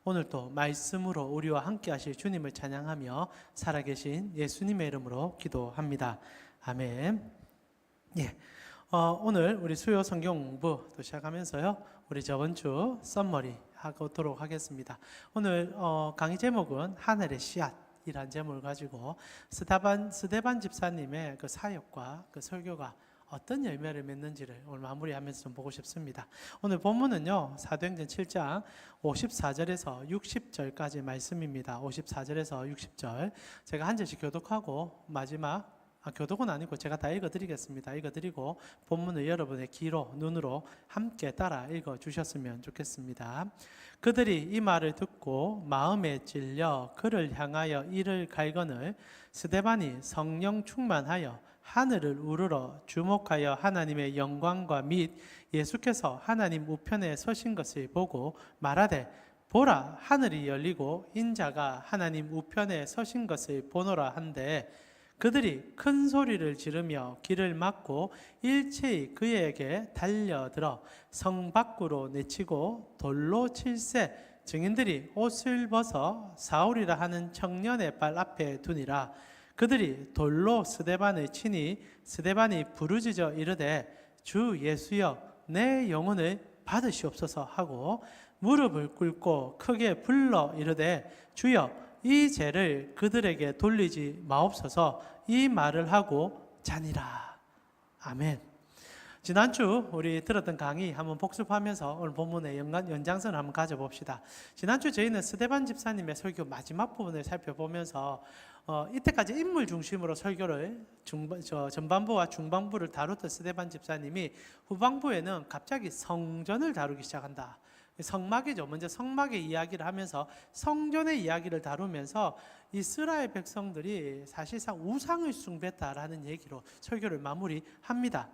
오늘도 말씀으로 우리와 함께 하실 주님을 찬양하며 살아계신 예수님의 이름으로 기도합니다. 아멘. 예. 오늘 우리 수요 성경 공부 또 시작하면서요, 우리 저번 주 썸머리 하도록 하겠습니다. 오늘 강의 제목은 하늘의 씨앗이란 제목을 가지고 스데반 집사님의 그 사역과 그 설교가 어떤 열매를 맺는지를 오늘 마무리하면서 좀 보고 싶습니다. 오늘 본문은요, 사도행전 7장 54절에서 60절까지 말씀입니다. 54절에서 60절 제가 한 절씩 교독하고 마지막 교독은 아니고 제가 다 읽어드리겠습니다. 읽어드리고 본문을 여러분의 귀로 눈으로 함께 따라 읽어주셨으면 좋겠습니다. 그들이 이 말을 듣고 마음에 찔려 그를 향하여 이를 갈거늘 스데반이 성령 충만하여 하늘을 우러러 주목하여 하나님의 영광과 및 예수께서 하나님 우편에 서신 것을 보고 말하되 보라, 하늘이 열리고 인자가 하나님 우편에 서신 것을 보노라 한데, 그들이 큰 소리를 지르며 길을 막고 일체히 그에게 달려들어 성 밖으로 내치고 돌로 칠세. 증인들이 옷을 벗어 사울이라 하는 청년의 발 앞에 두니라. 그들이 돌로 스데반을 치니 스데반이 부르짖어 이르되 주 예수여, 내 영혼을 받으시옵소서 하고 무릎을 꿇고 크게 불러 이르되 주여, 이 죄를 그들에게 돌리지 마옵소서. 이 말을 하고 자니라. 아멘. 지난주 우리 들었던 강의 한번 복습하면서 오늘 본문의 연장선을 한번 가져봅시다. 지난주 저희는 스데반 집사님의 설교 마지막 부분을 살펴보면서 이때까지 인물 중심으로 설교를 전반부와 중반부를 다뤘던 스데반 집사님이 후반부에는 갑자기 성전을 다루기 시작한다. 성막이죠. 먼저 성막의 이야기를 하면서 성전의 이야기를 다루면서 이스라엘 백성들이 사실상 우상을 숭배했다라는 얘기로 설교를 마무리합니다.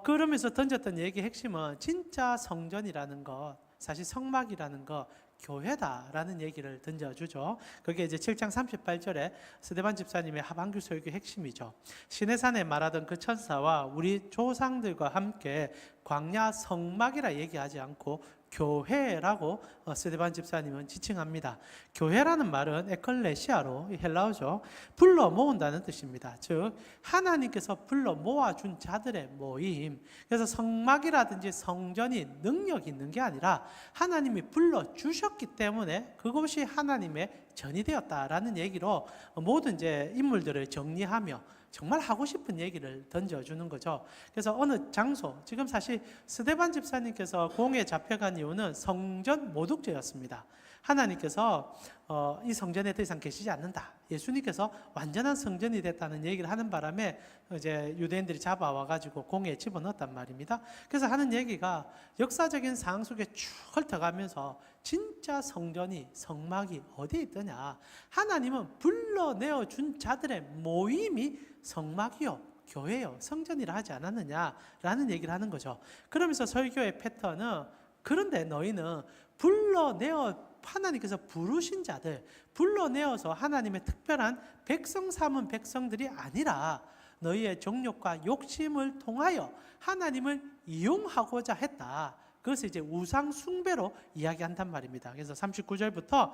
그러면서 던졌던 얘기의 핵심은 진짜 성전이라는 것, 사실 성막이라는 것, 교회다라는 얘기를 던져주죠. 그게 이제 7장 38절에 스데반 집사님의 하반기 설교의 핵심이죠. 시내산에 말하던 그 천사와 우리 조상들과 함께 광야 성막이라 얘기하지 않고 교회라고 스데반 집사님은 지칭합니다. 교회라는 말은 에클레시아로 헬라어죠. 불러 모은다는 뜻입니다. 즉 하나님께서 불러 모아준 자들의 모임. 그래서 성막이라든지 성전이 능력이 있는 게 아니라 하나님이 불러주셨기 때문에 그것이 하나님의 전이 되었다라는 얘기로 모든 이제 인물들을 정리하며 정말 하고 싶은 얘기를 던져주는 거죠. 그래서 어느 장소, 지금 사실 스데반 집사님께서 공에 잡혀간 이유는 성전 모독죄였습니다. 하나님께서 이 성전에 더 이상 계시지 않는다. 예수님께서 완전한 성전이 됐다는 얘기를 하는 바람에 이제 유대인들이 잡아와가지고 공에 집어넣었단 말입니다. 그래서 하는 얘기가 역사적인 상황 속에 쭉 훑어가면서 진짜 성전이, 성막이 어디에 있더냐. 하나님은 불러내어 준 자들의 모임이 성막이요, 교회요, 성전이라 하지 않았느냐라는 얘기를 하는 거죠. 그러면서 설교의 패턴은 그런데 너희는 불러내어 하나님께서 부르신 자들, 불러내어서 하나님의 특별한 백성 삼은 백성들이 아니라 너희의 정욕과 욕심을 통하여 하나님을 이용하고자 했다. 그것을 이제 우상 숭배로 이야기한단 말입니다. 그래서 39절부터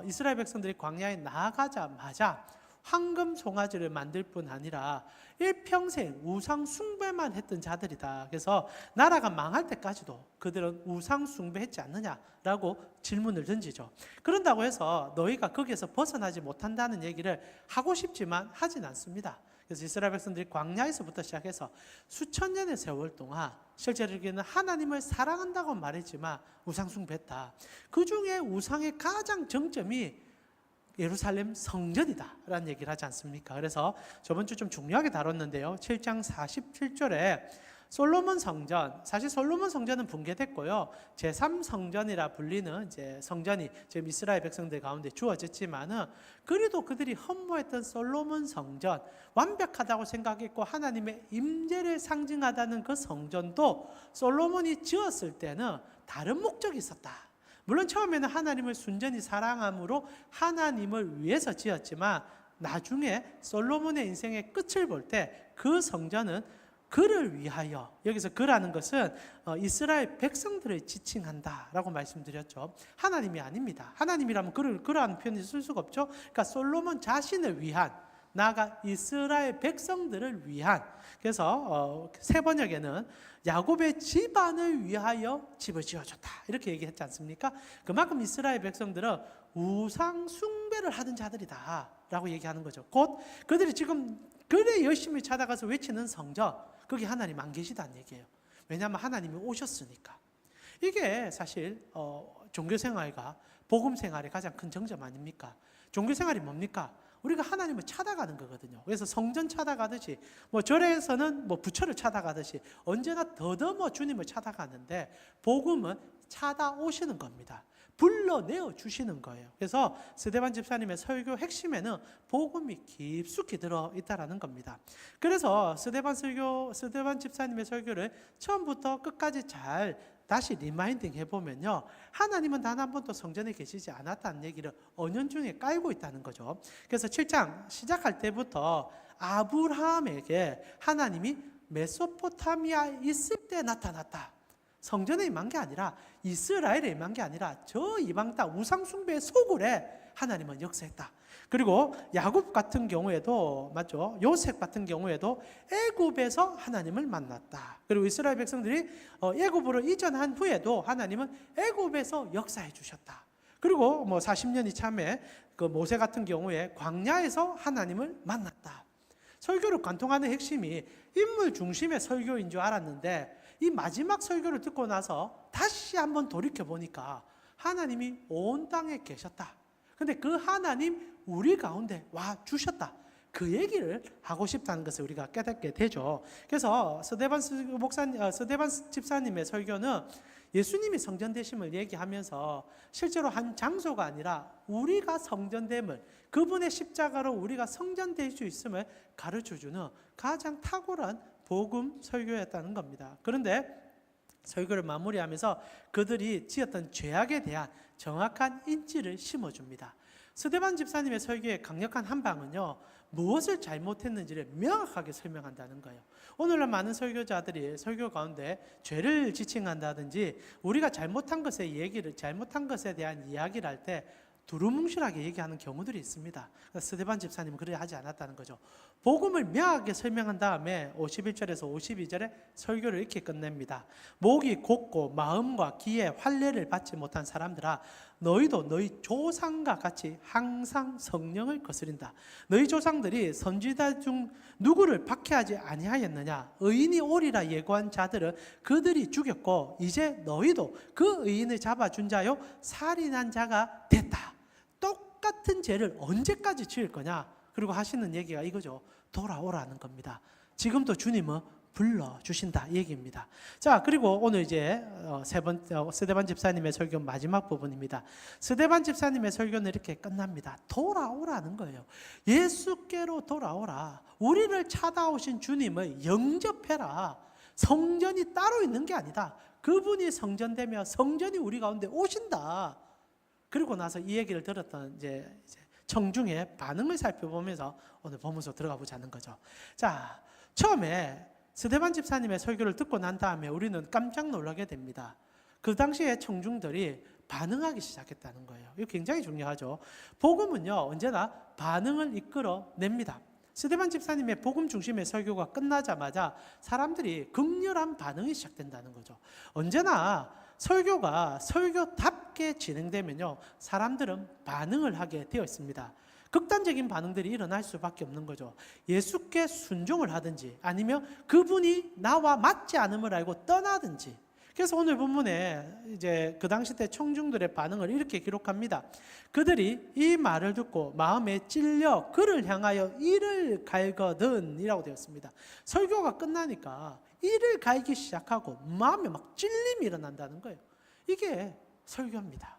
이스라엘 백성들이 광야에 나아가자마자 황금 송아지를 만들 뿐 아니라 일평생 우상 숭배만 했던 자들이다. 그래서 나라가 망할 때까지도 그들은 우상 숭배했지 않느냐라고 질문을 던지죠. 그런다고 해서 너희가 거기에서 벗어나지 못한다는 얘기를 하고 싶지만 하진 않습니다. 그래서 이스라엘 백성들이 광야에서부터 시작해서 수천 년의 세월 동안 실제로는 하나님을 사랑한다고 말했지만 우상 숭배했다. 그 중에 우상의 가장 정점이 예루살렘 성전이다 라는 얘기를 하지 않습니까? 그래서 저번 주 좀 중요하게 다뤘는데요, 7장 47절에 솔로몬 성전, 사실 솔로몬 성전은 붕괴됐고요, 제3성전이라 불리는 이제 성전이 지금 이스라엘 백성들 가운데 주어졌지만은 그래도 그들이 흠모했던 솔로몬 성전, 완벽하다고 생각했고 하나님의 임재를 상징하다는 그 성전도 솔로몬이 지었을 때는 다른 목적이 있었다. 물론 처음에는 하나님을 순전히 사랑함으로 하나님을 위해서 지었지만 나중에 솔로몬의 인생의 끝을 볼 때 그 성전은 그를 위하여, 여기서 그라는 것은 이스라엘 백성들을 지칭한다라고 말씀드렸죠. 하나님이 아닙니다. 하나님이라면 그라는 표현을 쓸 수가 없죠. 그러니까 솔로몬 자신을 위한, 나아가 이스라엘 백성들을 위한, 그래서 새 번역에는 야곱의 집안을 위하여 집을 지어줬다 이렇게 얘기했지 않습니까? 그만큼 이스라엘 백성들은 우상 숭배를 하던 자들이다 라고 얘기하는 거죠. 곧 그들이 지금 그래 열심히 찾아가서 외치는 성전, 거기 하나님 안 계시다는 얘기예요. 왜냐하면 하나님이 오셨으니까. 이게 사실 종교생활과 복음생활의 가장 큰 정점 아닙니까? 종교생활이 뭡니까? 우리가 하나님을 찾아가는 거거든요. 그래서 성전 찾아가듯이, 절에서는 부처를 찾아가듯이 언제나 더더머 주님을 찾아가는데, 복음은 찾아오시는 겁니다. 불러내어 주시는 거예요. 그래서 스데반 집사님의 설교 핵심에는 복음이 깊숙이 들어있다는 겁니다. 그래서 스데반 집사님의 설교를 처음부터 끝까지 잘 다시 리마인딩 해보면요, 하나님은 단 한 번도 성전에 계시지 않았다는 얘기를 언연중에 깔고 있다는 거죠. 그래서 7장 시작할 때부터 아브라함에게 하나님이 메소포타미아에 있을 때 나타났다. 성전에 임한 게 아니라, 이스라엘에 임한 게 아니라 저 이방 땅 우상 숭배의 소굴에 하나님은 역사했다. 그리고 야곱 같은 경우에도, 맞죠? 요셉 같은 경우에도 애굽에서 하나님을 만났다. 그리고 이스라엘 백성들이 애굽으로 이전한 후에도 하나님은 애굽에서 역사해 주셨다. 그리고 40년이 참에 그 모세 같은 경우에 광야에서 하나님을 만났다. 설교를 관통하는 핵심이 인물 중심의 설교인 줄 알았는데, 이 마지막 설교를 듣고 나서 다시 한번 돌이켜 보니까 하나님이 온 땅에 계셨다. 근데 그 하나님 우리 가운데 와 주셨다. 그 얘기를 하고 싶다는 것을 우리가 깨닫게 되죠. 그래서 스데반 집사님의 설교는 예수님이 성전 되심을 얘기하면서 실제로 한 장소가 아니라 우리가 성전됨을, 그분의 십자가로 우리가 성전될 수 있음을 가르쳐주는 가장 탁월한 복음 설교였다는 겁니다. 그런데 설교를 마무리하면서 그들이 지었던 죄악에 대한 정확한 인지를 심어줍니다. 스데반 집사님의 설교의 강력한 한 방은요, 무엇을 잘못했는지를 명확하게 설명한다는 거예요. 오늘날 많은 설교자들이 설교 가운데 죄를 지칭한다든지 우리가 잘못한 것에 대한 이야기를 할 때 두루뭉실하게 얘기하는 경우들이 있습니다. 스데반 집사님은 그래 하지 않았다는 거죠. 복음을 명확하게 설명한 다음에 51절에서 52절에 설교를 이렇게 끝냅니다. 목이 곧고 마음과 귀에 환례를 받지 못한 사람들아, 너희도 너희 조상과 같이 항상 성령을 거스린다. 너희 조상들이 선지자 중 누구를 박해하지 아니하였느냐? 의인이 오리라 예고한 자들은 그들이 죽였고, 이제 너희도 그 의인을 잡아준 자요 살인한 자가 됐다. 똑같은 죄를 언제까지 지을 거냐? 그리고 하시는 얘기가 이거죠. 돌아오라는 겁니다. 지금도 주님은 불러주신다 얘기입니다. 자, 그리고 오늘 이제 스데반 집사님의 설교 마지막 부분입니다. 스데반 집사님의 설교는 이렇게 끝납니다. 돌아오라는 거예요. 예수께로 돌아오라. 우리를 찾아오신 주님을 영접해라. 성전이 따로 있는 게 아니다. 그분이 성전되며 성전이 우리 가운데 오신다. 그리고 나서 이 얘기를 들었던 이제 청중의 반응을 살펴보면서 오늘 본문으로 들어가 보자는 거죠. 자, 처음에 스데반 집사님의 설교를 듣고 난 다음에 우리는 깜짝 놀라게 됩니다. 그 당시에 청중들이 반응하기 시작했다는 거예요. 이거 굉장히 중요하죠. 복음은요, 언제나 반응을 이끌어냅니다. 스데반 집사님의 복음 중심의 설교가 끝나자마자 사람들이 극렬한 반응이 시작된다는 거죠. 언제나 설교가 설교답게 진행되면요, 사람들은 반응을 하게 되어 있습니다. 극단적인 반응들이 일어날 수밖에 없는 거죠. 예수께 순종을 하든지 아니면 그분이 나와 맞지 않음을 알고 떠나든지. 그래서 오늘 본문에 이제 그 당시 때 청중들의 반응을 이렇게 기록합니다. 그들이 이 말을 듣고 마음에 찔려 그를 향하여 이를 갈거든 이라고 되었습니다. 설교가 끝나니까 이를 갈기 시작하고 마음에 막 찔림이 일어난다는 거예요. 이게 설교입니다.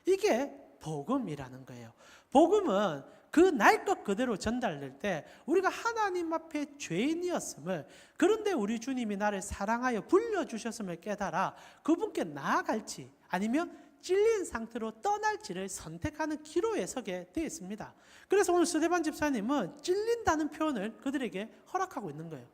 이게 복음이라는 거예요. 복음은 그 날 것 그대로 전달될 때 우리가 하나님 앞에 죄인이었음을, 그런데 우리 주님이 나를 사랑하여 불러주셨음을 깨달아 그분께 나아갈지 아니면 찔린 상태로 떠날지를 선택하는 기로에 서게 되어 있습니다. 그래서 오늘 스데반 집사님은 찔린다는 표현을 그들에게 허락하고 있는 거예요.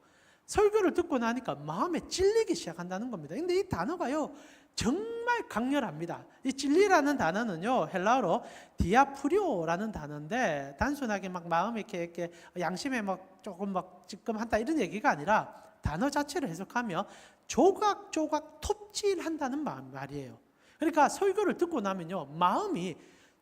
설교를 듣고 나니까 마음에 찔리기 시작한다는 겁니다. 근데 이 단어가요, 정말 강렬합니다. 이 진리라는 단어는요, 헬라어로 디아프리오라는 단어인데, 단순하게 막 마음에 이렇게 양심에 막 조금 막 찌끔한다 이런 얘기가 아니라, 단어 자체를 해석하면 조각조각 톱질한다는 말이에요. 그러니까 설교를 듣고 나면요, 마음이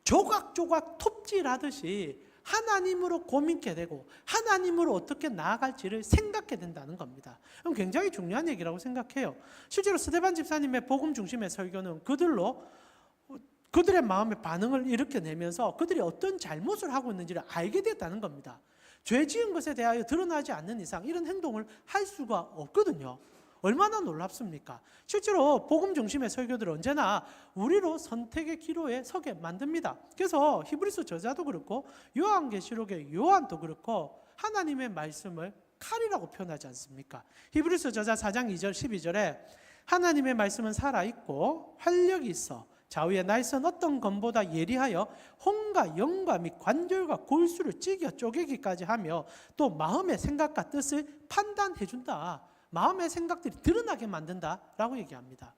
조각조각 톱질하듯이 하나님으로 고민케 되고 하나님으로 어떻게 나아갈지를 생각게 된다는 겁니다. 그럼 굉장히 중요한 얘기라고 생각해요. 실제로 스데반 집사님의 복음 중심의 설교는 그들의 마음의 반응을 일으켜내면서 그들이 어떤 잘못을 하고 있는지를 알게 됐다는 겁니다. 죄 지은 것에 대하여 드러나지 않는 이상 이런 행동을 할 수가 없거든요. 얼마나 놀랍습니까? 실제로 복음 중심의 설교들은 언제나 우리로 선택의 기로에 서게 만듭니다. 그래서 히브리서 저자도 그렇고 요한계시록의 요한도 그렇고 하나님의 말씀을 칼이라고 표현하지 않습니까? 히브리서 저자 4장 2절 12절에 하나님의 말씀은 살아있고 활력이 있어 좌우의 날선 어떤 검보다 예리하여 혼과 영과 및 관절과 골수를 찢겨 쪼개기까지 하며 또 마음의 생각과 뜻을 판단해 준다. 마음의 생각들이 드러나게 만든다라고 얘기합니다.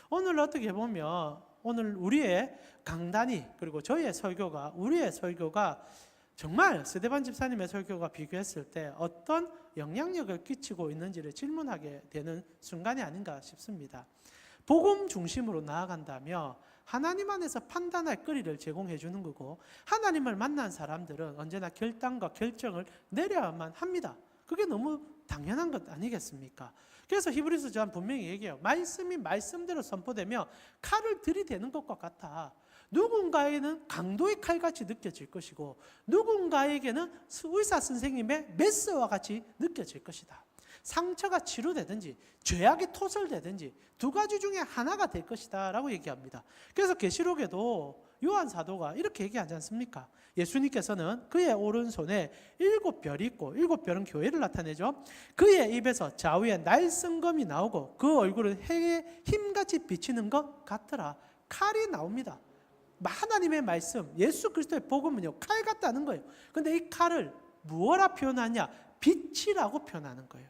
오늘 어떻게 보면 오늘 우리의 강단이 그리고 우리의 설교가 정말 스데반 집사님의 설교가 비교했을 때 어떤 영향력을 끼치고 있는지를 질문하게 되는 순간이 아닌가 싶습니다. 복음 중심으로 나아간다며 하나님 안에서 판단할 거리를 제공해 주는 거고, 하나님을 만난 사람들은 언제나 결단과 결정을 내려야만 합니다. 그게 너무 당연한 것 아니겠습니까? 그래서 히브리서 저는 분명히 얘기해요. 말씀이 말씀대로 선포되며 칼을 들이대는 것과 같아. 누군가에는 강도의 칼같이 느껴질 것이고 누군가에게는 의사 선생님의 메스와 같이 느껴질 것이다. 상처가 치료되든지 죄악이 토설되든지 두 가지 중에 하나가 될 것이다 라고 얘기합니다. 그래서 계시록에도 요한 사도가 이렇게 얘기하지 않습니까? 예수님께서는 그의 오른손에 7별이 있고 7별은 교회를 나타내죠. 그의 입에서 좌우에 날성검이 나오고 그 얼굴은 해의 힘같이 비치는 것 같더라. 칼이 나옵니다. 하나님의 말씀, 예수 그리스도의 복음은요, 칼 같다는 거예요. 근데 이 칼을 무엇라 표현하냐? 빛이라고 표현하는 거예요.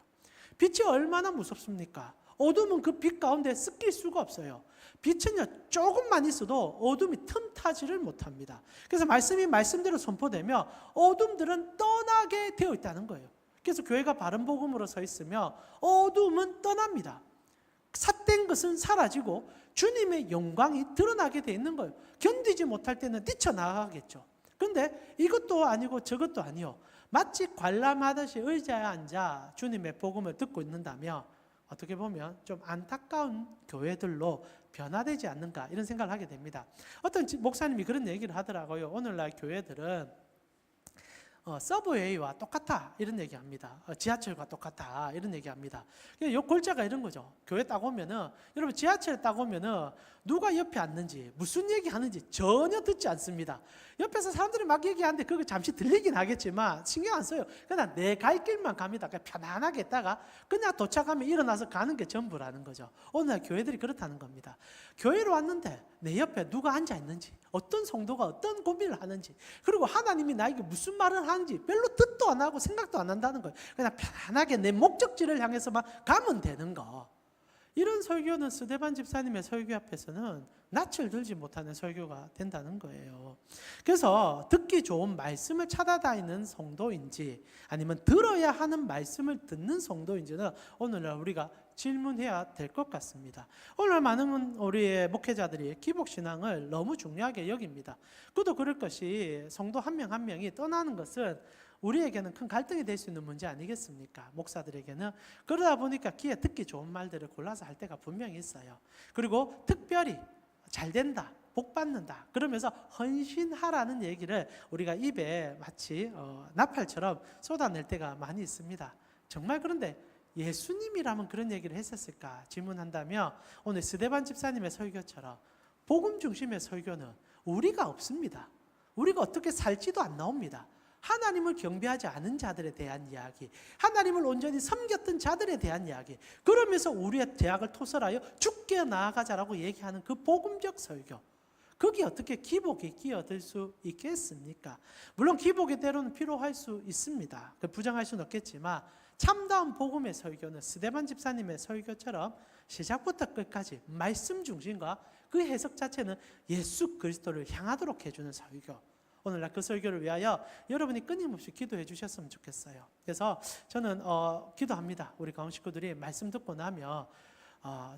빛이 얼마나 무섭습니까? 어둠은 그 빛 가운데 섞일 수가 없어요. 빛은요, 조금만 있어도 어둠이 틈타지를 못합니다. 그래서 말씀이 말씀대로 선포되며 어둠들은 떠나게 되어 있다는 거예요. 그래서 교회가 바른 복음으로 서 있으며 어둠은 떠납니다. 삿된 것은 사라지고 주님의 영광이 드러나게 되어 있는 거예요. 견디지 못할 때는 뛰쳐나가겠죠. 그런데 이것도 아니고 저것도 아니요. 마치 관람하듯이 의자에 앉아 주님의 복음을 듣고 있는다면 어떻게 보면 좀 안타까운 교회들로 변화되지 않는가 이런 생각을 하게 됩니다. 어떤 목사님이 그런 얘기를 하더라고요. 오늘날 교회들은 서브웨이와 똑같아 이런 얘기합니다. 지하철과 똑같아 이런 얘기합니다. 요 골자가 이런 거죠. 교회 딱 오면은 여러분 지하철에 딱 오면은 누가 옆에 앉는지 무슨 얘기하는지 전혀 듣지 않습니다. 옆에서 사람들이 막 얘기하는데 그거 잠시 들리긴 하겠지만 신경 안 써요. 그냥 내 갈 길만 갑니다. 그냥 편안하게 있다가 그냥 도착하면 일어나서 가는 게 전부라는 거죠. 오늘 교회들이 그렇다는 겁니다. 교회로 왔는데 내 옆에 누가 앉아 있는지, 어떤 성도가 어떤 고민을 하는지, 그리고 하나님이 나에게 무슨 말을 하는지 별로 뜻도 안 하고 생각도 안 한다는 거예요. 그냥 편안하게 내 목적지를 향해서만 가면 되는 거. 이런 설교는 스데반 집사님의 설교 앞에서는 낯을 들지 못하는 설교가 된다는 거예요. 그래서 듣기 좋은 말씀을 찾아다니는 성도인지 아니면 들어야 하는 말씀을 듣는 성도인지는 오늘날 우리가 질문해야 될 것 같습니다. 오늘 많은 우리의 목회자들이 기복신앙을 너무 중요하게 여깁니다. 그도 그럴 것이 성도 한 명 한 명이 떠나는 것은 우리에게는 큰 갈등이 될 수 있는 문제 아니겠습니까? 목사들에게는. 그러다 보니까 귀에 듣기 좋은 말들을 골라서 할 때가 분명히 있어요. 그리고 특별히 잘 된다, 복 받는다 그러면서 헌신하라는 얘기를 우리가 입에 마치 나팔처럼 쏟아낼 때가 많이 있습니다. 정말 그런데 예수님이라면 그런 얘기를 했었을까 질문한다면 오늘 스데반 집사님의 설교처럼 복음 중심의 설교는 우리가 없습니다. 우리가 어떻게 살지도 안 나옵니다. 하나님을 경배하지 않은 자들에 대한 이야기, 하나님을 온전히 섬겼던 자들에 대한 이야기, 그러면서 우리의 죄악을 토설하여 죽게 나아가자라고 얘기하는 그 복음적 설교, 그게 어떻게 기복이 끼어들 수 있겠습니까? 물론 기복이 때로는 필요할 수 있습니다. 부정할 수는 없겠지만 참다운 복음의 설교는 스데반 집사님의 설교처럼 시작부터 끝까지 말씀 중심과 그 해석 자체는 예수 그리스도를 향하도록 해주는 설교. 오늘날 그 설교를 위하여 여러분이 끊임없이 기도해 주셨으면 좋겠어요. 그래서 저는 기도합니다. 우리 가운 식구들이 말씀 듣고 나면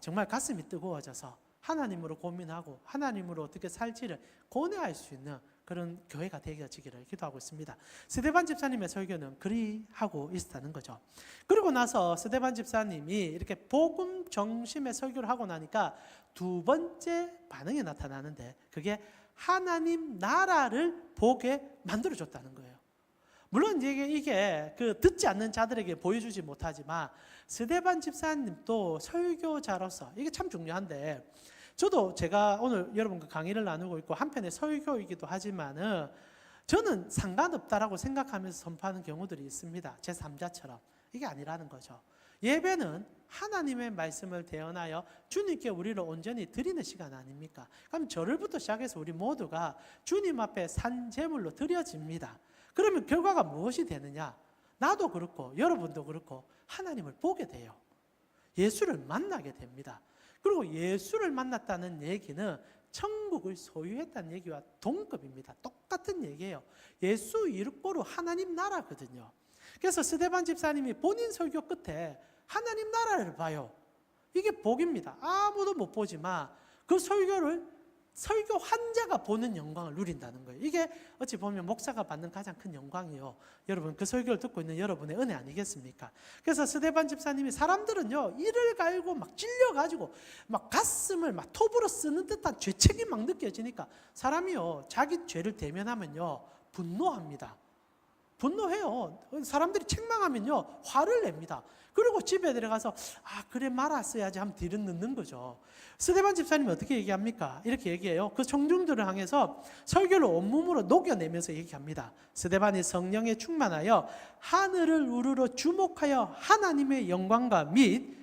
정말 가슴이 뜨거워져서 하나님으로 고민하고 하나님으로 어떻게 살지를 고뇌할 수 있는 그런 교회가 되어지기를 기도하고 있습니다. 스데반 집사님의 설교는 그리하고 있었다는 거죠. 그리고 나서 스데반 집사님이 이렇게 복음 중심의 설교를 하고 나니까 두 번째 반응이 나타나는데 그게 하나님 나라를 보게 만들어줬다는 거예요. 물론 이게 그 듣지 않는 자들에게 보여주지 못하지만 스데반 집사님도 설교자로서 이게 참 중요한데, 저도 제가 오늘 여러분과 강의를 나누고 있고 한편의 설교이기도 하지만은 저는 상관없다라고 생각하면서 선포하는 경우들이 있습니다. 제 3자처럼. 이게 아니라는 거죠. 예배는 하나님의 말씀을 대언하여 주님께 우리를 온전히 드리는 시간 아닙니까? 그럼 저를부터 시작해서 우리 모두가 주님 앞에 산 제물로 드려집니다. 그러면 결과가 무엇이 되느냐? 나도 그렇고 여러분도 그렇고 하나님을 보게 돼요. 예수를 만나게 됩니다. 그리고 예수를 만났다는 얘기는 천국을 소유했다는 얘기와 동급입니다. 똑같은 얘기예요. 예수 이르고로 하나님 나라거든요. 그래서 스데반 집사님이 본인 설교 끝에 하나님 나라를 봐요. 이게 복입니다. 아무도 못 보지만 그 설교를 설교 환자가 보는 영광을 누린다는 거예요. 이게 어찌 보면 목사가 받는 가장 큰 영광이요. 여러분 그 설교를 듣고 있는 여러분의 은혜 아니겠습니까? 그래서 스데반 집사님이 사람들은요 이를 갈고 막 찔려가지고 막 가슴을 막 톱으로 쓰는 듯한 죄책이 막 느껴지니까 사람이요 자기 죄를 대면하면요 분노합니다. 분노해요. 사람들이 책망하면요 화를 냅니다. 그리고 집에 들어가서 그래 말았어야지 하면 뒤를 넣는 거죠. 스데반 집사님이 어떻게 얘기합니까? 이렇게 얘기해요. 그 청중들을 향해서 설교를 온몸으로 녹여내면서 얘기합니다. 스데반이 성령에 충만하여 하늘을 우러러 주목하여 하나님의 영광과 및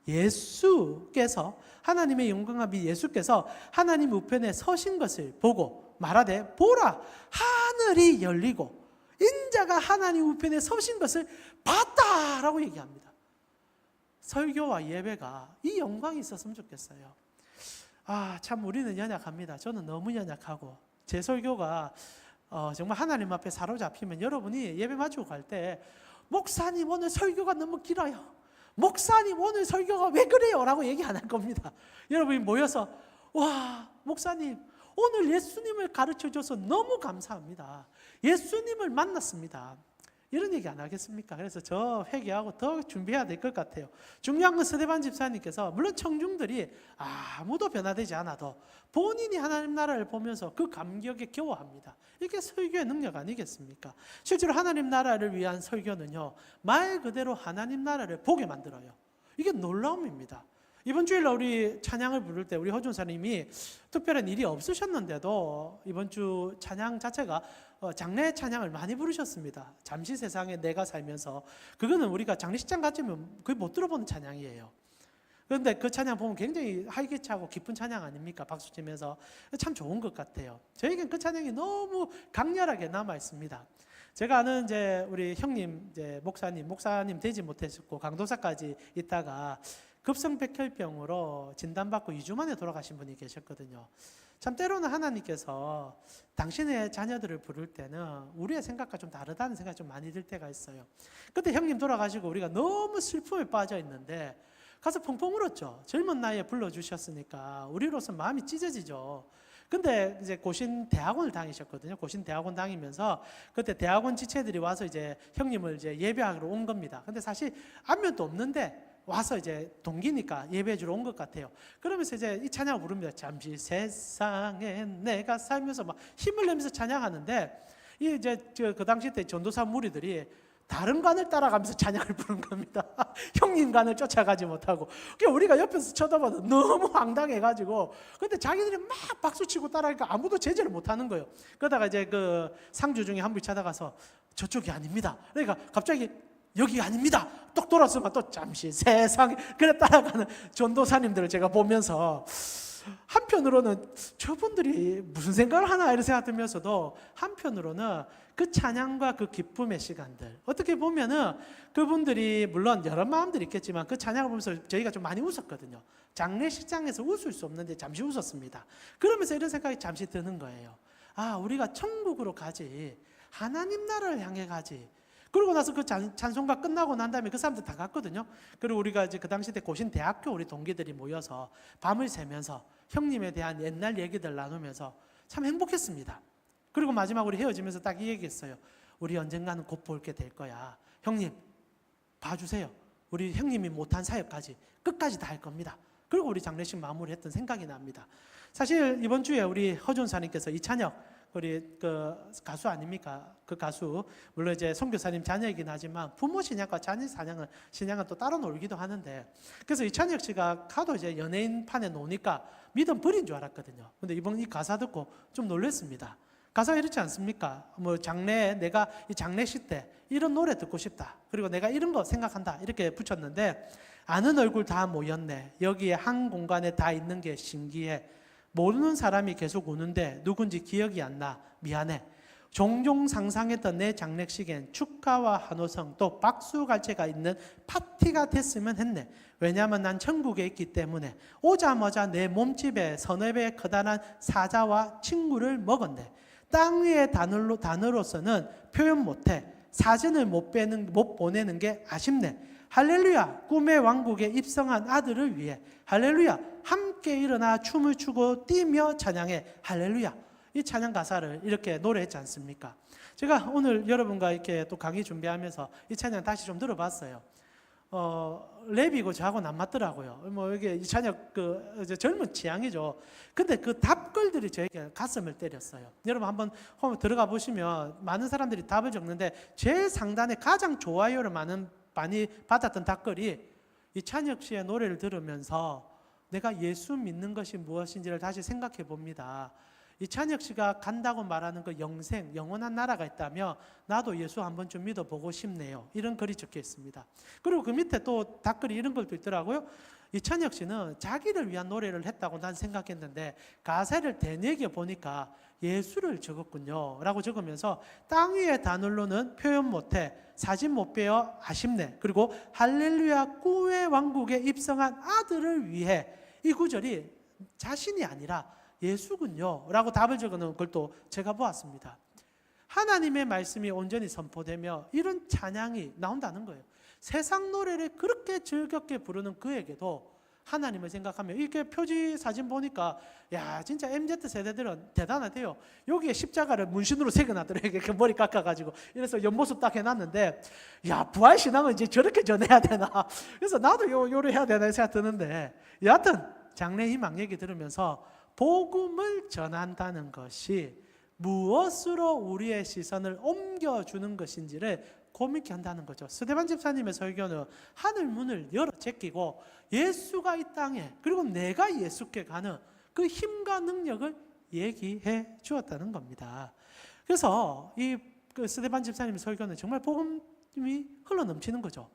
예수께서 하나님의 영광과 및 예수께서 하나님 우편에 서신 것을 보고 말하되 보라 하늘이 열리고 인자가 하나님 우편에 서신 것을 봤다라고 얘기합니다. 설교와 예배가 이 영광이 있었으면 좋겠어요. 참 우리는 연약합니다. 저는 너무 연약하고 제 설교가 정말 하나님 앞에 사로잡히면 여러분이 예배 마치고 갈 때 목사님 오늘 설교가 너무 길어요. 목사님 오늘 설교가 왜 그래요? 라고 얘기 안 할 겁니다. 여러분이 모여서 와 목사님 오늘 예수님을 가르쳐줘서 너무 감사합니다. 예수님을 만났습니다. 이런 얘기 안 하겠습니까? 그래서 저 회개하고 더 준비해야 될 것 같아요. 중요한 건 스데반 집사님께서 물론 청중들이 아무도 변화되지 않아도 본인이 하나님 나라를 보면서 그 감격에 겨워합니다. 이게 설교의 능력 아니겠습니까? 실제로 하나님 나라를 위한 설교는요 말 그대로 하나님 나라를 보게 만들어요. 이게 놀라움입니다. 이번 주일날 우리 찬양을 부를 때 우리 허준사님이 특별한 일이 없으셨는데도 이번 주 찬양 자체가 장례 찬양을 많이 부르셨습니다. 잠시 세상에 내가 살면서 그거는 우리가 장례식장 갔으면 거의 못 들어보는 찬양이에요. 그런데 그 찬양 보면 굉장히 활기차고 기쁜 찬양 아닙니까? 박수 치면서 참 좋은 것 같아요. 저에겐 그 찬양이 너무 강렬하게 남아 있습니다. 제가 아는 이제 우리 형님 이제 목사님 되지 못했고 강도사까지 있다가 급성백혈병으로 진단받고 2주 만에 돌아가신 분이 계셨거든요. 참 때로는 하나님께서 당신의 자녀들을 부를 때는 우리의 생각과 좀 다르다는 생각이 좀 많이 들 때가 있어요. 그때 형님 돌아가시고 우리가 너무 슬픔에 빠져 있는데 가서 펑펑 울었죠. 젊은 나이에 불러주셨으니까 우리로서 마음이 찢어지죠. 근데 이제 고신 대학원을 다니셨거든요. 고신 대학원 다니면서 그때 대학원 지체들이 와서 이제 형님을 이제 예배하러 온 겁니다. 근데 사실 안면도 없는데 와서 이제 동기니까 예배해주러 온 것 같아요. 그러면서 이제 이 찬양을 부릅니다. 잠시 세상에 내가 살면서 막 힘을 내면서 찬양하는데 이 이제 그 당시 때 전도사 무리들이 다른 관을 따라가면서 찬양을 부른 겁니다. 형님 관을 쫓아가지 못하고. 그러니까 우리가 옆에서 쳐다봐도 너무 황당해가지고. 근데 자기들이 막 박수치고 따라하니까 아무도 제재를 못하는 거예요. 그러다가 이제 그 상주 중에 한 분이 찾아가서 저쪽이 아닙니다. 그러니까 갑자기 여기 아닙니다. 똑 돌아서면 또 잠시 세상에 그래 따라가는 전도사님들을 제가 보면서 한편으로는 저분들이 무슨 생각을 하나 이런 생각 들면서도 한편으로는 그 찬양과 그 기쁨의 시간들, 어떻게 보면은 그분들이 물론 여러 마음들이 있겠지만 그 찬양을 보면서 저희가 좀 많이 웃었거든요. 장례식장에서 웃을 수 없는데 잠시 웃었습니다. 그러면서 이런 생각이 잠시 드는 거예요. 아, 우리가 천국으로 가지, 하나님 나라를 향해 가지. 그러고 나서 그 찬송가 끝나고 난 다음에 그 사람들 다 갔거든요. 그리고 우리가 이제 그 당시 때 고신 대학교 우리 동기들이 모여서 밤을 새면서 형님에 대한 옛날 얘기들 나누면서 참 행복했습니다. 그리고 마지막으로 헤어지면서 딱 이 얘기했어요. 우리 언젠가는 곧 볼게 될 거야. 형님 봐주세요. 우리 형님이 못한 사역까지 끝까지 다 할 겁니다. 그리고 우리 장례식 마무리했던 생각이 납니다. 사실 이번 주에 우리 허준사님께서 이찬혁 우리 그 가수 아닙니까? 그 가수 물론 이제 선교사님 자녀이긴 하지만 부모 신앙과 자녀 신앙은 또 따로 놀기도 하는데, 그래서 이찬혁 씨가 가도 이제 연예인 판에 노니까 믿음 버린 줄 알았거든요. 근데 이번 이 가사 듣고 좀 놀랐습니다. 가사가 이렇지 않습니까? 뭐 장래에 내가 이 장례식 때 이런 노래 듣고 싶다. 그리고 내가 이런 거 생각한다. 이렇게 붙였는데, 아는 얼굴 다 모였네. 여기에 한 공간에 다 있는 게 신기해. 모르는 사람이 계속 우는데 누군지 기억이 안 나. 미안해. 종종 상상했던 내 장례식엔 축가와 한호성 또 박수갈채가 있는 파티가 됐으면 했네. 왜냐하면 난 천국에 있기 때문에. 오자마자 내 몸집에 서너 배 커다란 사자와 친구를 먹었네. 땅 위의 단어로서는 표현 못해. 사진을 못 보내는 게 아쉽네. 할렐루야, 꿈의 왕국에 입성한 아들을 위해. 할렐루야, 함께 일어나 춤을 추고 뛰며 찬양해. 할렐루야. 이 찬양 가사를 이렇게 노래했지 않습니까? 제가 오늘 여러분과 이렇게 또 강의 준비하면서 이 찬양 다시 좀 들어봤어요. 랩이고 저하고는 안 맞더라고요. 뭐 이게 이 찬양 이제 젊은 취향이죠. 근데 그 답글들이 저에게 가슴을 때렸어요. 여러분 한번 들어가 보시면 많은 사람들이 답을 적는데 제일 상단에 가장 좋아요를 많이 받았던 답글이 이찬혁 씨의 노래를 들으면서 내가 예수 믿는 것이 무엇인지를 다시 생각해 봅니다. 이찬혁 씨가 간다고 말하는 그 영원한 나라가 있다며 나도 예수 한 번쯤 믿어보고 싶네요. 이런 글이 적혀 있습니다. 그리고 그 밑에 또 답글이 이런 글도 있더라고요. 이찬혁 씨는 자기를 위한 노래를 했다고 난 생각했는데 가사를 되뇌겨 보니까 예수를 적었군요 라고 적으면서 땅 위의 단어로는 표현 못해. 사진 못 빼어 아쉽네. 그리고 할렐루야, 꿈의 왕국에 입성한 아들을 위해. 이 구절이 자신이 아니라 예수군요 라고 답을 적어놓은 걸 또 제가 보았습니다. 하나님의 말씀이 온전히 선포되며 이런 찬양이 나온다는 거예요. 세상 노래를 그렇게 즐겁게 부르는 그에게도 하나님을 생각하며, 이렇게 표지 사진 보니까 야 진짜 MZ 세대들은 대단하대요. 여기에 십자가를 문신으로 새겨놨더래요. 이렇게 머리 깎아가지고. 이래서 옆모습 딱 해놨는데 야 부활신앙은 이제 저렇게 전해야 되나. 그래서 나도 요를 해야 되나 생각 드는데, 여하튼 장래 희망 얘기 들으면서 복음을 전한다는 것이 무엇으로 우리의 시선을 옮겨주는 것인지를 고민케 한다는 거죠. 스데반 집사님의 설교는 하늘 문을 열어 제끼고 예수가 이 땅에, 그리고 내가 예수께 가는 그 힘과 능력을 얘기해 주었다는 겁니다. 그래서 그 스데반 집사님의 설교는 정말 복음이 흘러넘치는 거죠.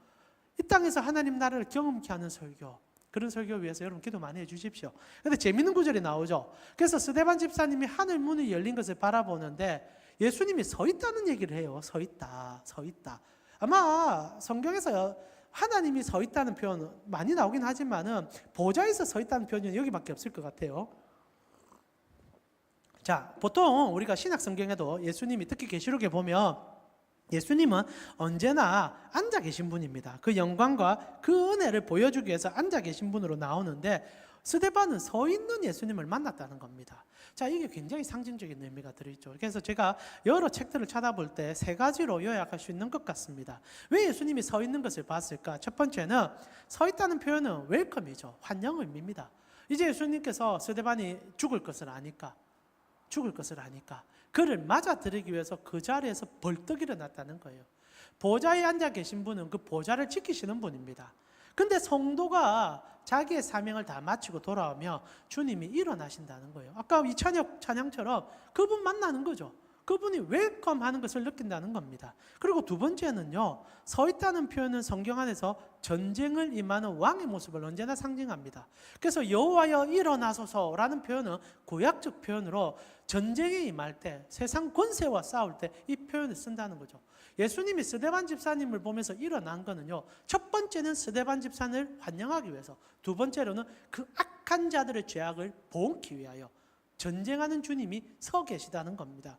이 땅에서 하나님 나라를 경험케 하는 설교, 그런 설교 위해서 여러분 기도 많이 해주십시오. 그런데 재밌는 구절이 나오죠. 그래서 스데반 집사님이 하늘 문이 열린 것을 바라보는데 예수님이 서 있다는 얘기를 해요. 서 있다. 아마 성경에서 하나님이 서 있다는 표현 많이 나오긴 하지만은 보좌에서 서 있다는 표현은 여기밖에 없을 것 같아요. 자, 보통 우리가 신약 성경에도 예수님이 특히 계시록에 보면 예수님은 언제나 앉아 계신 분입니다. 그 영광과 그 은혜를 보여주기 위해서 앉아 계신 분으로 나오는데 스데반은 서 있는 예수님을 만났다는 겁니다. 자, 이게 굉장히 상징적인 의미가 들어있죠. 그래서 제가 여러 책들을 찾아볼 때 세 가지로 요약할 수 있는 것 같습니다. 왜 예수님이 서 있는 것을 봤을까? 첫 번째는 서 있다는 표현은 웰컴이죠. 환영 의미입니다. 이제 예수님께서 스데반이 죽을 것을 아니까 그를 맞아들이기 위해서 그 자리에서 벌떡 일어났다는 거예요. 보좌에 앉아 계신 분은 그 보좌를 지키시는 분입니다. 근데 성도가 자기의 사명을 다 마치고 돌아오며 주님이 일어나신다는 거예요. 아까 이찬혁 찬양처럼 그분 만나는 거죠. 그분이 웰컴하는 것을 느낀다는 겁니다. 그리고 두 번째는요, 서 있다는 표현은 성경 안에서 전쟁을 임하는 왕의 모습을 언제나 상징합니다. 그래서 여호와여 일어나소서라는 표현은 구약적 표현으로 전쟁에 임할 때, 세상 권세와 싸울 때 이 표현을 쓴다는 거죠. 예수님이 스데반 집사님을 보면서 일어난 거는요, 첫 번째는 스데반 집사님을 환영하기 위해서, 두 번째로는 그 악한 자들의 죄악을 보응하기 위하여 전쟁하는 주님이 서 계시다는 겁니다.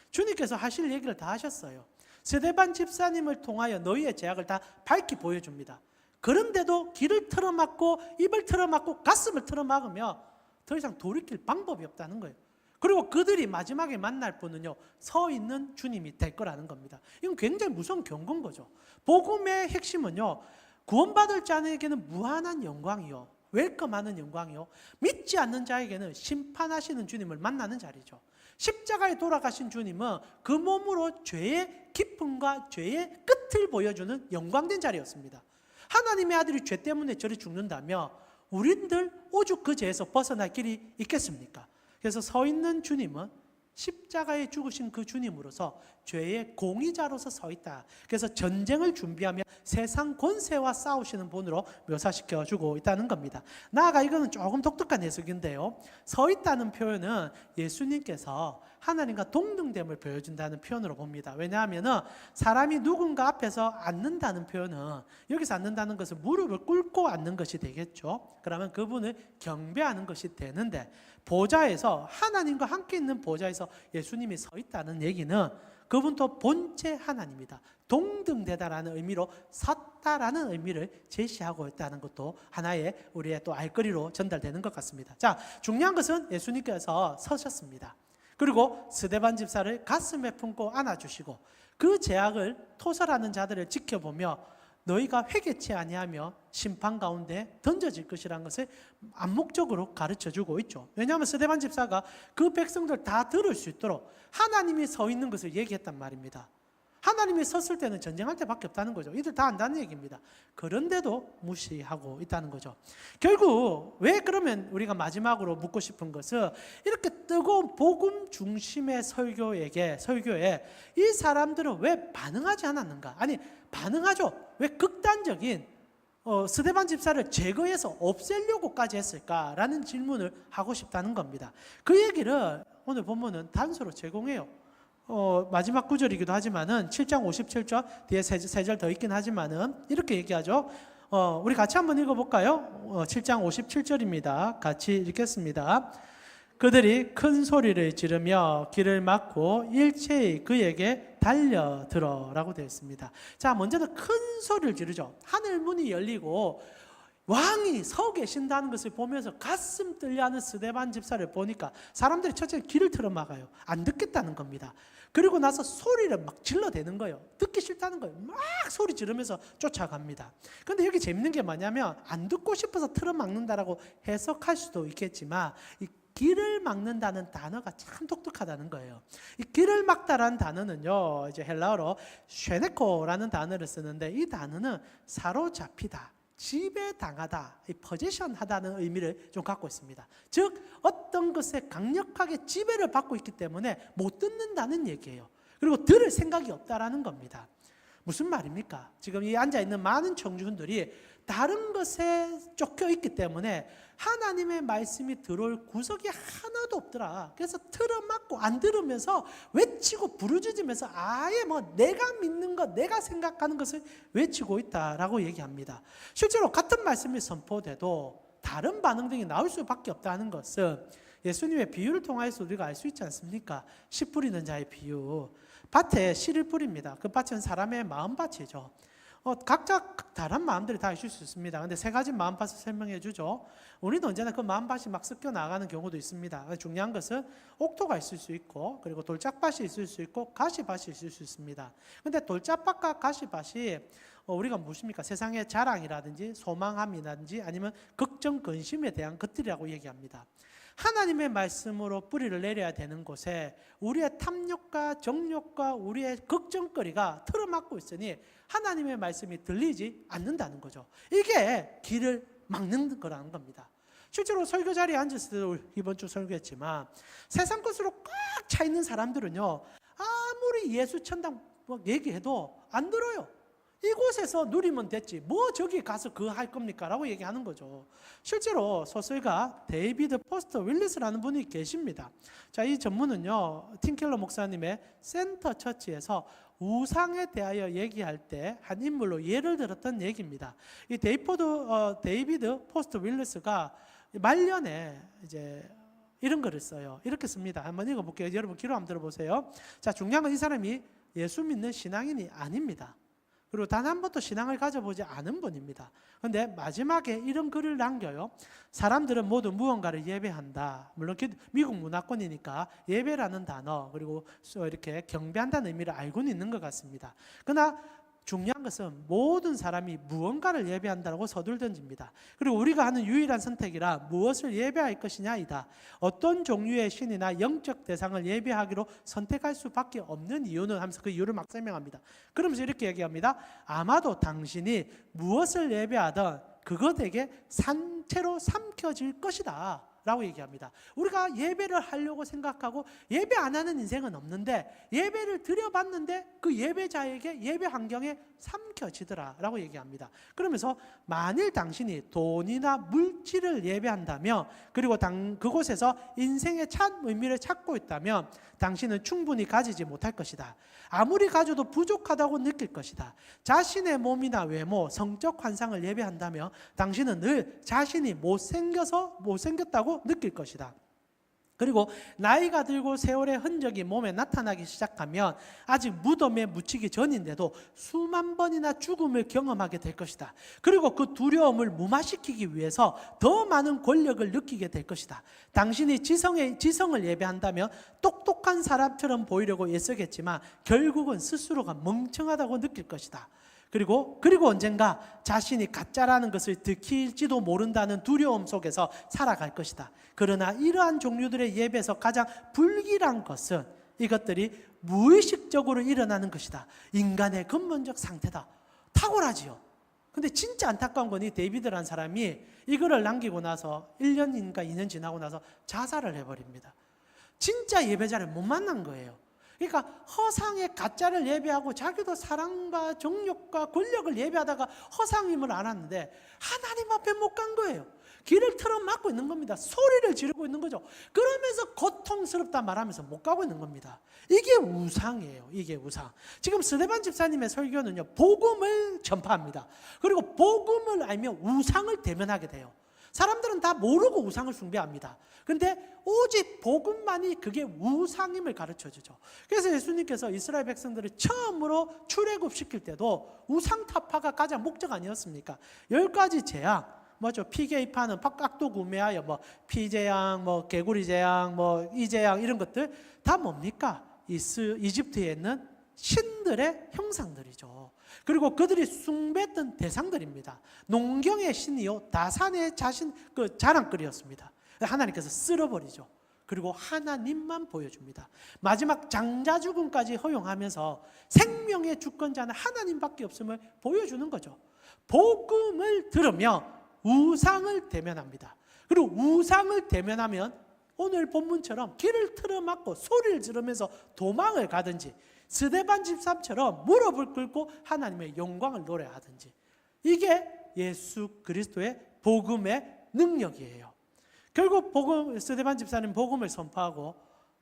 주님께서 하실 얘기를 다 하셨어요. 스데반 집사님을 통하여 너희의 죄악을 다 밝히 보여줍니다. 그런데도 귀를 틀어막고 입을 틀어막고 가슴을 틀어막으며 더 이상 돌이킬 방법이 없다는 거예요. 그리고 그들이 마지막에 만날 분은요, 서 있는 주님이 될 거라는 겁니다. 이건 굉장히 무서운 경고인 거죠. 복음의 핵심은요, 구원받을 자에게는 무한한 영광이요, 웰컴하는 영광이요, 믿지 않는 자에게는 심판하시는 주님을 만나는 자리죠. 십자가에 돌아가신 주님은 그 몸으로 죄의 깊음과 죄의 끝을 보여주는 영광된 자리였습니다. 하나님의 아들이 죄 때문에 저리 죽는다며 우린들 오죽 그 죄에서 벗어날 길이 있겠습니까? 그래서 서 있는 주님은 십자가에 죽으신 그 주님으로서 죄의 공의자로서 서 있다. 그래서 전쟁을 준비하며 세상 권세와 싸우시는 분으로 묘사시켜주고 있다는 겁니다. 나아가 이거는 조금 독특한 해석인데요, 서 있다는 표현은 예수님께서 하나님과 동등됨을 보여준다는 표현으로 봅니다. 왜냐하면 사람이 누군가 앞에서 앉는다는 표현은, 여기서 앉는다는 것은 무릎을 꿇고 앉는 것이 되겠죠. 그러면 그분을 경배하는 것이 되는데, 보좌에서, 하나님과 함께 있는 보좌에서 예수님이 서 있다는 얘기는 그분도 본체 하나님이다, 동등되다라는 의미로 섰다라는 의미를 제시하고 있다는 것도 하나의 우리의 또 알거리로 전달되는 것 같습니다. 자, 중요한 것은 예수님께서 서셨습니다. 그리고 스데반 집사를 가슴에 품고 안아주시고 그 죄악을 토설하는 자들을 지켜보며 너희가 회개치 아니하며 심판 가운데 던져질 것이라는 것을 암묵적으로 가르쳐주고 있죠. 왜냐하면 스데반 집사가 그 백성들 다 들을 수 있도록 하나님이 서 있는 것을 얘기했단 말입니다. 하나님이 섰을 때는 전쟁할 때밖에 없다는 거죠. 이들 다 안다는 얘기입니다. 그런데도 무시하고 있다는 거죠. 결국 왜 그러면 우리가 마지막으로 묻고 싶은 것은, 이렇게 뜨거운 복음 중심의 설교에 이 사람들은 왜 반응하지 않았는가? 아니, 반응하죠. 왜 극단적인 스데반 집사를 제거해서 없애려고까지 했을까라는 질문을 하고 싶다는 겁니다. 그 얘기를 오늘 본문은 단서로 제공해요. 마지막 구절이기도 하지만은 7장 57절 뒤에 세 절 더 있긴 하지만은 이렇게 얘기하죠. 우리 같이 한번 읽어볼까요? 7장 57절입니다. 같이 읽겠습니다. 그들이 큰 소리를 지르며 길을 막고 일체의 그에게 달려들어라고 되어 있습니다. 자, 먼저는 큰 소리를 지르죠. 하늘 문이 열리고 왕이 서 계신다는 것을 보면서 가슴 떨려하는 스데반 집사를 보니까 사람들이 첫째 길을 틀어막아요. 안 듣겠다는 겁니다. 그리고 나서 소리를 막 질러대는 거예요. 듣기 싫다는 거예요. 막 소리 지르면서 쫓아갑니다. 그런데 여기 재밌는 게 뭐냐면, 안 듣고 싶어서 틀어막는다라고 해석할 수도 있겠지만, 이 길을 막는다는 단어가 참 독특하다는 거예요. 이 길을 막다라는 단어는요, 이제 헬라어로 쉐네코라는 단어를 쓰는데, 이 단어는 사로잡히다, 지배당하다, 포지션하다는 의미를 좀 갖고 있습니다. 즉 어떤 것에 강력하게 지배를 받고 있기 때문에 못 듣는다는 얘기예요. 그리고 들을 생각이 없다라는 겁니다. 무슨 말입니까? 지금 이 앉아있는 많은 청중들이 다른 것에 쫓겨 있기 때문에 하나님의 말씀이 들어올 구석이 하나도 없더라. 그래서 틀어막고 안 들으면서 외치고 부르짖으면서 아예 내가 믿는 것, 내가 생각하는 것을 외치고 있다라고 얘기합니다. 실제로 같은 말씀이 선포돼도 다른 반응 등이 나올 수밖에 없다는 것은 예수님의 비유를 통해서 우리가 알 수 있지 않습니까? 씨 뿌리는 자의 비유. 밭에 씨를 뿌립니다. 그 밭은 사람의 마음밭이죠. 각자 다른 마음들이 다 있을 수 있습니다. 그런데 세 가지 마음밭을 설명해 주죠. 우리도 언제나 그 마음밭이 막 섞여 나가는 경우도 있습니다. 중요한 것은 옥토가 있을 수 있고, 그리고 돌짝밭이 있을 수 있고, 가시밭이 있을 수 있습니다. 그런데 돌짝밭과 가시밭이 우리가 무엇입니까? 세상의 자랑이라든지 소망함이라든지 아니면 걱정, 근심에 대한 것들이라고 얘기합니다. 하나님의 말씀으로 뿌리를 내려야 되는 곳에 우리의 탐욕과 정욕과 우리의 걱정거리가 틀어막고 있으니 하나님의 말씀이 들리지 않는다는 거죠. 이게 길을 막는 거라는 겁니다. 실제로 설교 자리에 앉았을 때도 이번 주 설교했지만 세상 것으로 꽉 차 있는 사람들은요, 아무리 예수 천당 얘기해도 안 들어요. 이곳에서 누리면 됐지 뭐 저기 가서 그거 할 겁니까? 라고 얘기하는 거죠. 실제로 소설가 데이비드 포스터 윌리스라는 분이 계십니다. 자, 이 전문은요 팀켈러 목사님의 센터 처치에서 우상에 대하여 얘기할 때 한 인물로 예를 들었던 얘기입니다. 이 데이비드 포스터 윌리스가 말년에 이제 이런 글을 써요. 이렇게 씁니다. 한번 읽어볼게요. 여러분 귀로 한번 들어보세요. 자, 중요한 건 이 사람이 예수 믿는 신앙인이 아닙니다. 그리고 단 한 번도 신앙을 가져보지 않은 분입니다. 그런데 마지막에 이런 글을 남겨요. 사람들은 모두 무언가를 예배한다. 물론 미국 문화권이니까 예배라는 단어 그리고 이렇게 경배한다는 의미를 알고는 있는 것 같습니다. 그러나 중요한 것은 모든 사람이 무언가를 예배한다고 서둘던집니다. 그리고 우리가 하는 유일한 선택이라 무엇을 예배할 것이냐이다. 어떤 종류의 신이나 영적 대상을 예배하기로 선택할 수밖에 없는 이유는 하면서 그 이유를 막 설명합니다. 그러면서 이렇게 얘기합니다. 아마도 당신이 무엇을 예배하든 그것에게 산채로 삼켜질 것이다 라고 얘기합니다. 우리가 예배를 하려고 생각하고 예배 안 하는 인생은 없는데 예배를 드려봤는데 그 예배자에게 예배 환경에 삼켜지더라 라고 얘기합니다. 그러면서 만일 당신이 돈이나 물질을 예배한다면 그리고 그곳에서 인생의 참 의미를 찾고 있다면 당신은 충분히 가지지 못할 것이다. 아무리 가져도 부족하다고 느낄 것이다. 자신의 몸이나 외모, 성적 환상을 예배한다면 당신은 늘 자신이 못생겼다고 느낄 것이다. 그리고 나이가 들고 세월의 흔적이 몸에 나타나기 시작하면 아직 무덤에 묻히기 전인데도 수만 번이나 죽음을 경험하게 될 것이다. 그리고 그 두려움을 무마시키기 위해서 더 많은 권력을 느끼게 될 것이다. 당신이 지성을 예배한다면 똑똑한 사람처럼 보이려고 애쓰겠지만 결국은 스스로가 멍청하다고 느낄 것이다. 그리고 언젠가 자신이 가짜라는 것을 들킬지도 모른다는 두려움 속에서 살아갈 것이다. 그러나 이러한 종류들의 예배에서 가장 불길한 것은 이것들이 무의식적으로 일어나는 것이다. 인간의 근본적 상태다. 탁월하지요. 근데 진짜 안타까운 건 이 데이비드라는 사람이 이거를 남기고 나서 1년인가 2년 지나고 나서 자살을 해버립니다. 진짜 예배자를 못 만난 거예요. 그러니까 허상의 가짜를 예배하고 자기도 사랑과 정욕과 권력을 예배하다가 허상임을 알았는데 하나님 앞에 못 간 거예요. 길을 틀어막고 있는 겁니다. 소리를 지르고 있는 거죠. 그러면서 고통스럽다 말하면서 못 가고 있는 겁니다. 이게 우상이에요. 이게 우상. 지금 스데반 집사님의 설교는요, 복음을 전파합니다. 그리고 복음을 알면 우상을 대면하게 돼요. 사람들은 다 모르고 우상을 숭배합니다. 그런데 오직 복음만이 그게 우상임을 가르쳐주죠. 그래서 예수님께서 이스라엘 백성들을 처음으로 출애굽시킬 때도 우상 타파가 가장 목적 아니었습니까? 10가지 재앙, 뭐죠? 피게입하는 깍도 구매하여 피재앙, 개구리 재앙, 이 재앙 이런 것들 다 뭡니까? 이집트에 있는 신들의 형상들이죠. 그리고 그들이 숭배했던 대상들입니다. 농경의 신이요 다산의 자랑거리였습니다. 하나님께서 쓸어버리죠. 그리고 하나님만 보여줍니다. 마지막 장자 죽음까지 허용하면서 생명의 주권자는 하나님밖에 없음을 보여주는 거죠. 복음을 들으며 우상을 대면합니다. 그리고 우상을 대면하면 오늘 본문처럼 길을 틀어막고 소리를 지르면서 도망을 가든지 스데반 집사처럼 무릎을 꿇고 하나님의 영광을 노래하든지, 이게 예수 그리스도의 복음의 능력이에요. 결국 스데반 집사는 복음을 선포하고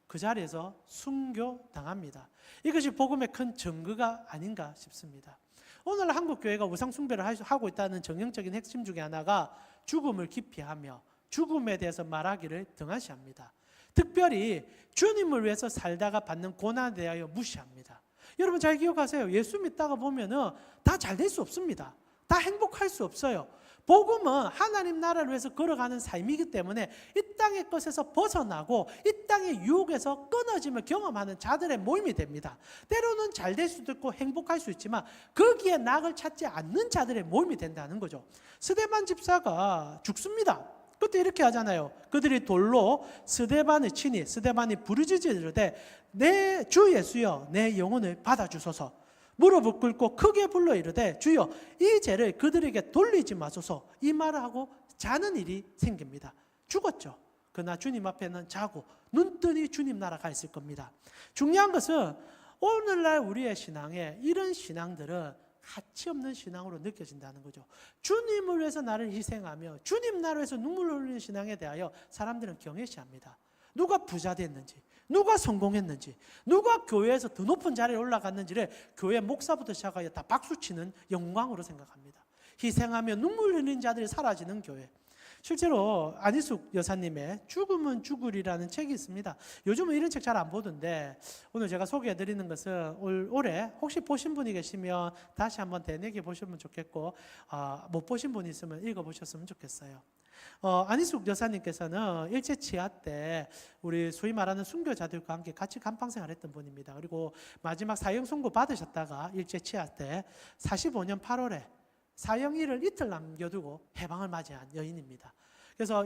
그 자리에서 순교당합니다. 이것이 복음의 큰 증거가 아닌가 싶습니다. 오늘 한국 교회가 우상 숭배를 하고 있다는 정형적인 핵심 중에 하나가 죽음을 기피하며 죽음에 대해서 말하기를 등한시합니다. 특별히 주님을 위해서 살다가 받는 고난에 대하여 무시합니다. 여러분 잘 기억하세요. 예수 믿다가 보면은 다 잘 될 수 없습니다. 다 행복할 수 없어요. 복음은 하나님 나라를 위해서 걸어가는 삶이기 때문에 이 땅의 것에서 벗어나고 이 땅의 유혹에서 끊어짐을 경험하는 자들의 모임이 됩니다. 때로는 잘 될 수도 있고 행복할 수 있지만 거기에 낙을 찾지 않는 자들의 모임이 된다는 거죠. 스데반 집사가 죽습니다. 그때 이렇게 하잖아요. 그들이 돌로 스데반을 치니 스데반이 부르짖어 이르되 내 주 예수여 내 영혼을 받아주소서. 무릎을 꿇고 크게 불러 이르되 주여 이 죄를 그들에게 돌리지 마소서. 이 말을 하고 자는 일이 생깁니다. 죽었죠. 그러나 주님 앞에는 자고 눈뜨니 주님 나라가 있을 겁니다. 중요한 것은 오늘날 우리의 신앙에 이런 신앙들은 가치 없는 신앙으로 느껴진다는 거죠. 주님을 위해서 나를 희생하며 주님 나를 위해서 눈물 흘리는 신앙에 대하여 사람들은 경외시합니다. 누가 부자 됐는지, 누가 성공했는지, 누가 교회에서 더 높은 자리에 올라갔는지를 교회 목사부터 시작하여 다 박수치는 영광으로 생각합니다. 희생하며 눈물 흘리는 자들이 사라지는 교회. 실제로 안희숙 여사님의 죽으면 죽으리라는 책이 있습니다. 요즘은 이런 책 잘 안 보던데 오늘 제가 소개해드리는 것은 올해 혹시 보신 분이 계시면 다시 한번 되뇌게 보시면 좋겠고 못 보신 분이 있으면 읽어보셨으면 좋겠어요. 안희숙 여사님께서는 일제치하 때 우리 소위 말하는 순교자들과 함께 같이 감방생활 했던 분입니다. 그리고 마지막 사형 선고 받으셨다가 일제치하 때 45년 8월에 사형일을 이틀 남겨두고 해방을 맞이한 여인입니다. 그래서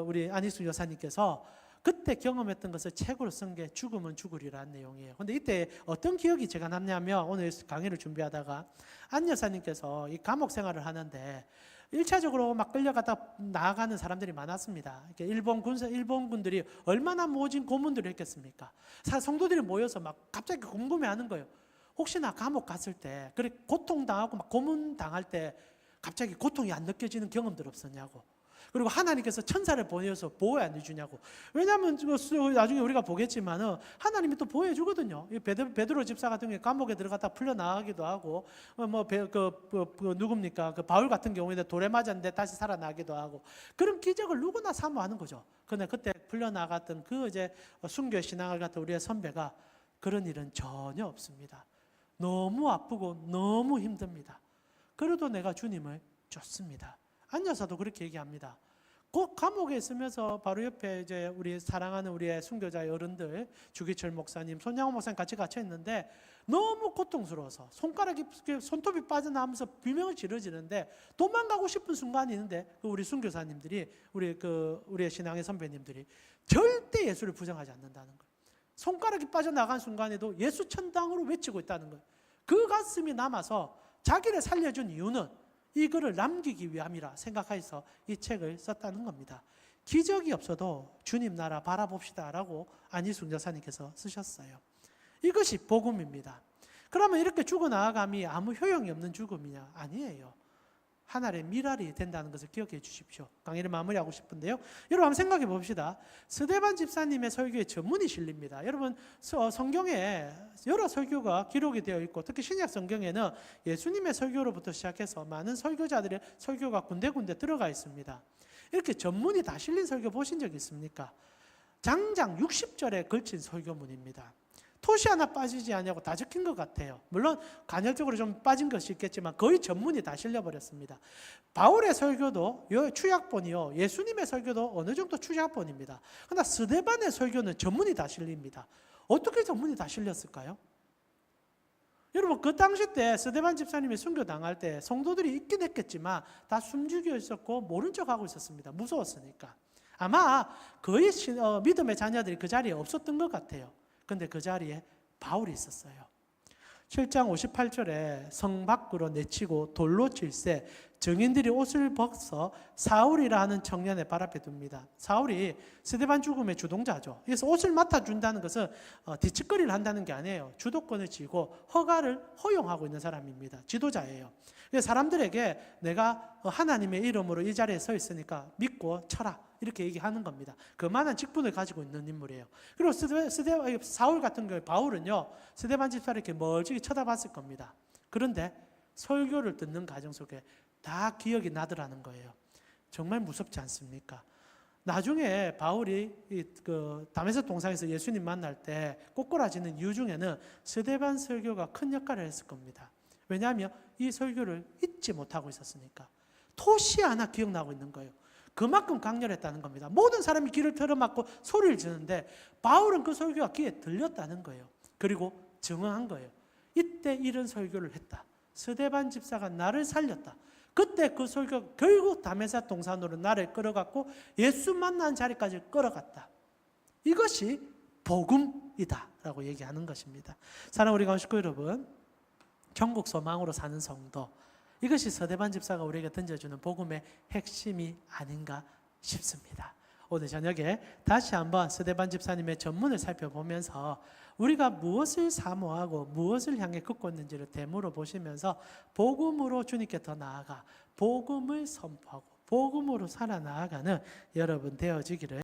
우리 안희숙 여사님께서 그때 경험했던 것을 책으로 쓴 게 죽으면 죽으리라는 내용이에요. 근데 이때 어떤 기억이 제가 남냐면 오늘 강의를 준비하다가 안 여사님께서 이 감옥 생활을 하는데 1차적으로 막 끌려갔다 나아가는 사람들이 많았습니다. 일본 군들이 얼마나 모진 고문들을 했겠습니까? 성도들이 모여서 막 갑자기 궁금해하는 거예요. 혹시나 감옥 갔을 때 그래 고통당하고 막 고문당할 때 갑자기 고통이 안 느껴지는 경험들 없었냐고. 그리고 하나님께서 천사를 보내서 보호해 안 해주냐고. 왜냐하면 나중에 우리가 보겠지만 하나님이 또 보호해 주거든요. 베드로 집사 같은 경우에 감옥에 들어갔다 풀려나가기도 하고 누굽니까? 그 바울 같은 경우에는 돌에 맞았는데 다시 살아나기도 하고 그런 기적을 누구나 사모하는 거죠. 그런데 그때 풀려나갔던 그 이제 순교 신앙을 갖던 우리의 선배가 그런 일은 전혀 없습니다. 너무 아프고 너무 힘듭니다. 그래도 내가 주님을 쫓습니다. 안 여사도 그렇게 얘기합니다. 그 감옥에 있으면서 바로 옆에 이제 우리 사랑하는 우리의 순교자의 어른들 주기철 목사님, 손양호 목사님 같이 갇혀 있는데 너무 고통스러워서 손톱이 빠져나오면서 비명을 지르지는데 도망가고 싶은 순간이 있는데 우리 순교사님들이 우리의 신앙의 선배님들이 절대 예수를 부정하지 않는다는 거예요. 손가락이 빠져나간 순간에도 예수 천당으로 외치고 있다는 거예요. 그 가슴이 남아서 자기를 살려준 이유는 이거를 남기기 위함이라 생각해서 이 책을 썼다는 겁니다. 기적이 없어도 주님 나라 바라봅시다 라고 안희숙 여사님께서 쓰셨어요. 이것이 복음입니다. 그러면 이렇게 죽어나아감이 아무 효용이 없는 죽음이냐? 아니에요. 하나의 미랄이 된다는 것을 기억해 주십시오. 강의를 마무리하고 싶은데요. 여러분 한번 생각해 봅시다. 스데반 집사님의 설교에 전문이 실립니다. 여러분 성경에 여러 설교가 기록이 되어 있고 특히 신약 성경에는 예수님의 설교로부터 시작해서 많은 설교자들의 설교가 군데군데 들어가 있습니다. 이렇게 전문이 다 실린 설교 보신 적 있습니까? 장장 60절에 걸친 설교문입니다. 토시 하나 빠지지 않냐고 다 적힌 것 같아요. 물론 간헐적으로 좀 빠진 것이 있겠지만 거의 전문이 다 실려버렸습니다. 바울의 설교도 추약본이요. 예수님의 설교도 어느 정도 추약본입니다. 그러나 스데반의 설교는 전문이 다 실립니다. 어떻게 전문이 다 실렸을까요? 여러분 그 당시 때 스데반 집사님이 순교당할 때 성도들이 있긴 했겠지만 다 숨죽여 있었고 모른 척하고 있었습니다. 무서웠으니까. 아마 거의 믿음의 자녀들이 그 자리에 없었던 것 같아요. 근데 그 자리에 바울이 있었어요. 7장 58절에 성 밖으로 내치고 돌로 칠세 증인들이 옷을 벗어 사울이라 하는 청년의 발 앞에 둡니다. 사울이 스데반 죽음의 주동자죠. 그래서 옷을 맡아준다는 것은 뒤치거리를 한다는 게 아니에요. 주도권을 쥐고 허가를 허용하고 있는 사람입니다. 지도자예요. 그래서 사람들에게 내가 하나님의 이름으로 이 자리에 서 있으니까 믿고 쳐라 이렇게 얘기하는 겁니다. 그만한 직분을 가지고 있는 인물이에요. 그리고 사울 같은 경우에 바울은요 스데반 집사를 이렇게 멀찍이 쳐다봤을 겁니다. 그런데 설교를 듣는 과정 속에 다 기억이 나더라는 거예요. 정말 무섭지 않습니까? 나중에 바울이 다메섹 동상에서 예수님 만날 때 꼬꾸라지는 이유 중에는 스데반 설교가 큰 역할을 했을 겁니다. 왜냐하면 이 설교를 잊지 못하고 있었으니까. 토시 하나 기억나고 있는 거예요. 그만큼 강렬했다는 겁니다. 모든 사람이 귀를 틀어막고 소리를 지르는데 바울은 그 설교가 귀에 들렸다는 거예요. 그리고 증언한 거예요. 이때 이런 설교를 했다. 스데반 집사가 나를 살렸다. 그때 그 설교가 결국 다메섹 동산으로 나를 끌어갔고 예수 만난 자리까지 끌어갔다. 이것이 복음이다 라고 얘기하는 것입니다. 사랑하는 우리 감식구 여러분, 천국 소망으로 사는 성도, 이것이 스데반 집사가 우리에게 던져주는 복음의 핵심이 아닌가 싶습니다. 오늘 저녁에 다시 한번 스데반 집사님의 전문을 살펴보면서 우리가 무엇을 사모하고 무엇을 향해 걷고 있는지를 되물어 보시면서 복음으로 주님께 더 나아가 복음을 선포하고 복음으로 살아나가는 여러분 되어지기를